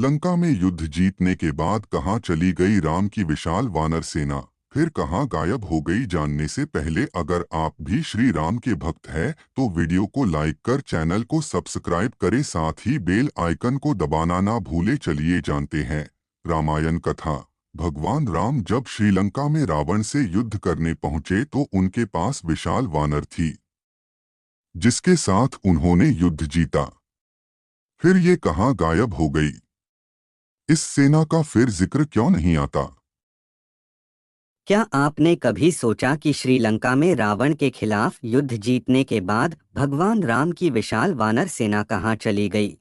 लंका में युद्ध जीतने के बाद कहाँ चली गई राम की विशाल वानर सेना, फिर कहाँ गायब हो गई? जानने से पहले अगर आप भी श्री राम के भक्त हैं तो वीडियो को लाइक कर चैनल को सब्सक्राइब करें, साथ ही बेल आइकन को दबाना ना भूले। चलिए जानते हैं रामायण कथा। भगवान राम जब श्रीलंका में रावण से युद्ध करने पहुंचे तो उनके पास विशाल वानर थी जिसके साथ उन्होंने युद्ध जीता। फिर ये कहाँ गायब हो गई? इस सेना का फिर जिक्र क्यों नहीं आता? क्या आपने कभी सोचा कि श्रीलंका में रावण के खिलाफ युद्ध जीतने के बाद भगवान राम की विशाल वानर सेना कहाँ चली गई?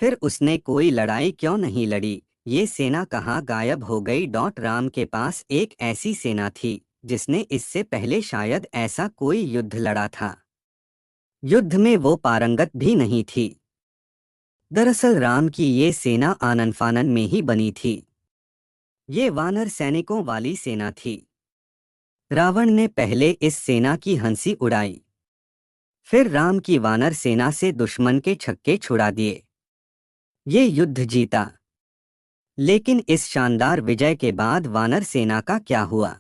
फिर उसने कोई लड़ाई क्यों नहीं लड़ी? ये सेना कहाँ गायब हो गई? राम के पास एक ऐसी सेना थी जिसने इससे पहले शायद ऐसा कोई युद्ध लड़ा था। युद्ध में वो पारंगत भी नहीं थी। दरअसल राम की ये सेना आनन फानन में ही बनी थी। ये वानर सैनिकों वाली सेना थी। रावण ने पहले इस सेना की हंसी उड़ाई, फिर राम की वानर सेना से दुश्मन के छक्के छुड़ा दिए। ये युद्ध जीता। लेकिन इस शानदार विजय के बाद वानर सेना का क्या हुआ?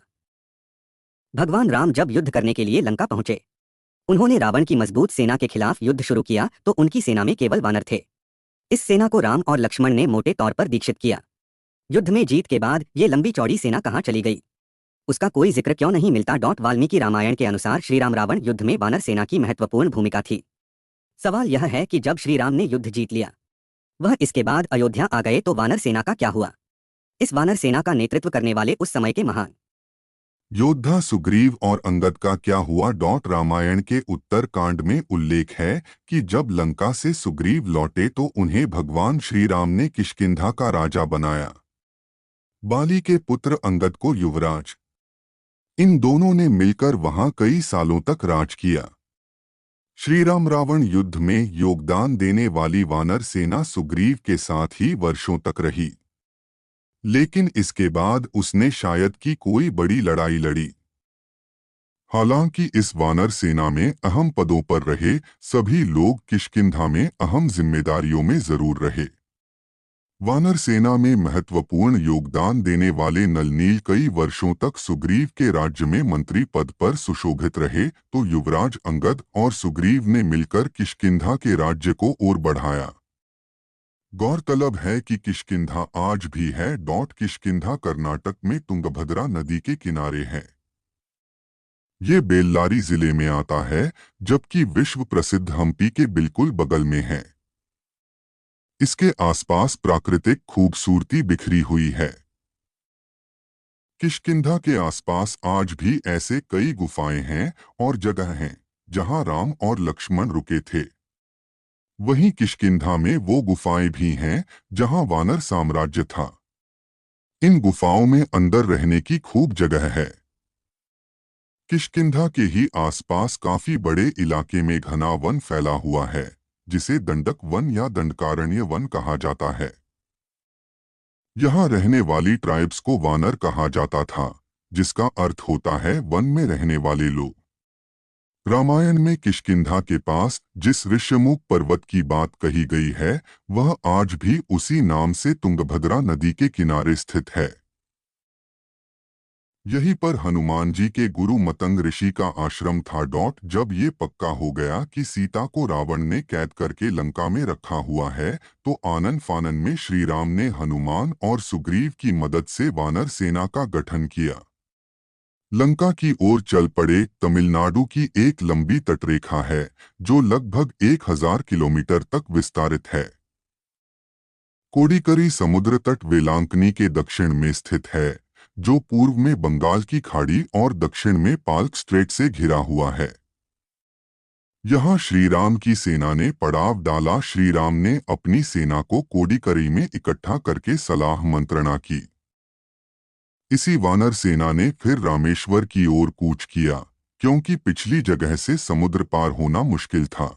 भगवान राम जब युद्ध करने के लिए लंका पहुंचे, उन्होंने रावण की मजबूत सेना के खिलाफ युद्ध शुरू किया तो उनकी सेना में केवल वानर थे। इस सेना को राम और लक्ष्मण ने मोटे तौर पर दीक्षित किया। युद्ध में जीत के बाद ये लंबी चौड़ी सेना कहाँ चली गई? उसका कोई जिक्र क्यों नहीं मिलता? वाल्मीकि रामायण के अनुसार श्री राम रावण युद्ध में वानर सेना की महत्वपूर्ण भूमिका थी। सवाल यह है कि जब श्री राम ने युद्ध जीत लिया, वह इसके बाद अयोध्या आ गए तो वानर सेना का क्या हुआ? इस वानर सेना का नेतृत्व करने वाले उस समय के महान योद्धा सुग्रीव और अंगद का क्या हुआ? रामायण के उत्तर कांड में उल्लेख है कि जब लंका से सुग्रीव लौटे तो उन्हें भगवान श्री राम ने किष्किंधा का राजा बनाया। बाली के पुत्र अंगद को युवराज। इन दोनों ने मिलकर वहां कई सालों तक राज किया। श्री राम रावण युद्ध में योगदान देने वाली वानर सेना सुग्रीव के साथ ही वर्षों तक रही, लेकिन इसके बाद उसने शायद की कोई बड़ी लड़ाई लड़ी। हालांकि इस वानर सेना में अहम पदों पर रहे सभी लोग किष्किंधा में अहम जिम्मेदारियों में जरूर रहे। वानर सेना में महत्वपूर्ण योगदान देने वाले नलनील कई वर्षों तक सुग्रीव के राज्य में मंत्री पद पर सुशोभित रहे तो युवराज अंगद और सुग्रीव ने मिलकर किष्किंधा के राज्य को और बढ़ाया। गौरतलब है कि किष्किंधा आज भी है। किष्किंधा कर्नाटक में तुंगभद्रा नदी के किनारे है। ये बेल्लारी जिले में आता है, जबकि विश्व प्रसिद्ध हम्पी के बिल्कुल बगल में है। इसके आसपास प्राकृतिक खूबसूरती बिखरी हुई है। किष्किंधा के आसपास आज भी ऐसे कई गुफाएं हैं और जगह हैं जहां राम और लक्ष्मण रुके थे। वहीं किष्किंधा में वो गुफाएं भी हैं जहां वानर साम्राज्य था। इन गुफाओं में अंदर रहने की खूब जगह है। किष्किंधा के ही आसपास काफी बड़े इलाके में घना वन फैला हुआ है जिसे दंडक वन या दंडकारण्य वन कहा जाता है। यहाँ रहने वाली ट्राइब्स को वानर कहा जाता था, जिसका अर्थ होता है वन में रहने वाले लोग। रामायण में किष्किंधा के पास जिस ऋष्यमुख पर्वत की बात कही गई है वह आज भी उसी नाम से तुंगभद्रा नदी के किनारे स्थित है। यहीं पर हनुमान जी के गुरु मतंग ऋषि का आश्रम था। जब ये पक्का हो गया कि सीता को रावण ने कैद करके लंका में रखा हुआ है तो आनन फानन में श्री राम ने हनुमान और सुग्रीव की मदद से वानर सेना का गठन किया। लंका की ओर चल पड़े। तमिलनाडु की एक लंबी तटरेखा है जो लगभग 1000 किलोमीटर तक विस्तारित है। कोडिकरी समुद्र तट वेलांकनी के दक्षिण में स्थित है, जो पूर्व में बंगाल की खाड़ी और दक्षिण में पाल्क स्ट्रेट से घिरा हुआ है। यहाँ श्रीराम की सेना ने पड़ाव डाला। श्रीराम ने अपनी सेना को कोडिकरी में इकट्ठा करके सलाह मंत्रणा की। इसी वानर सेना ने फिर रामेश्वर की ओर कूच किया, क्योंकि पिछली जगह से समुद्र पार होना मुश्किल था।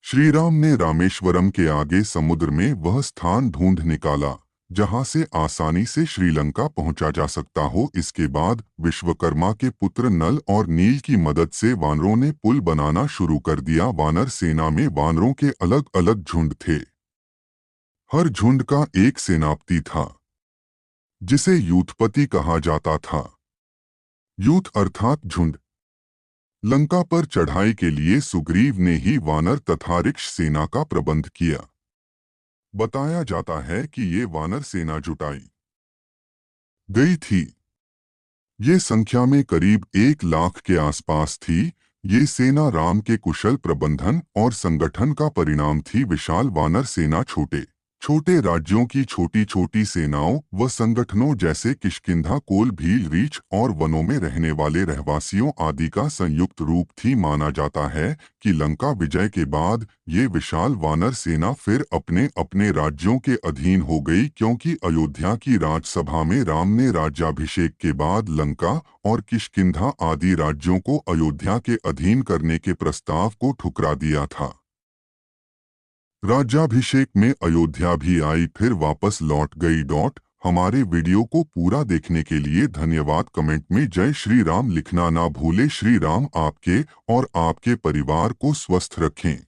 श्रीराम ने रामेश्वरम के आगे समुद्र में वह स्थान ढूंढ निकाला जहां से आसानी से श्रीलंका पहुंचा जा सकता हो। इसके बाद विश्वकर्मा के पुत्र नल और नील की मदद से वानरों ने पुल बनाना शुरू कर दिया। वानर सेना में वानरों के अलग अलग झुंड थे। हर झुंड का एक सेनापति था जिसे यूथपति कहा जाता था। यूथ अर्थात झुंड। लंका पर चढ़ाई के लिए सुग्रीव ने ही वानर तथा रिक्ष सेना का प्रबंध किया। बताया जाता है कि ये वानर सेना जुटाई गई थी। ये संख्या में करीब 1 लाख के आसपास थी। ये सेना राम के कुशल प्रबंधन और संगठन का परिणाम थी। विशाल वानर सेना छोटे छोटे राज्यों की छोटी छोटी सेनाओं व संगठनों जैसे किष्किंधा, कोल, भील, रीछ और वनों में रहने वाले रहवासियों आदि का संयुक्त रूप थी। माना जाता है कि लंका विजय के बाद ये विशाल वानर सेना फिर अपने अपने राज्यों के अधीन हो गई, क्योंकि अयोध्या की राजसभा में राम ने राज्याभिषेक के बाद लंका और किष्किंधा आदि राज्यों को अयोध्या के अधीन करने के प्रस्ताव को ठुकरा दिया था। राज्याभिषेक में अयोध्या भी आई, फिर वापस लौट गई। हमारे वीडियो को पूरा देखने के लिए धन्यवाद। कमेंट में जय श्री राम लिखना ना भूले। श्री राम आपके और आपके परिवार को स्वस्थ रखें।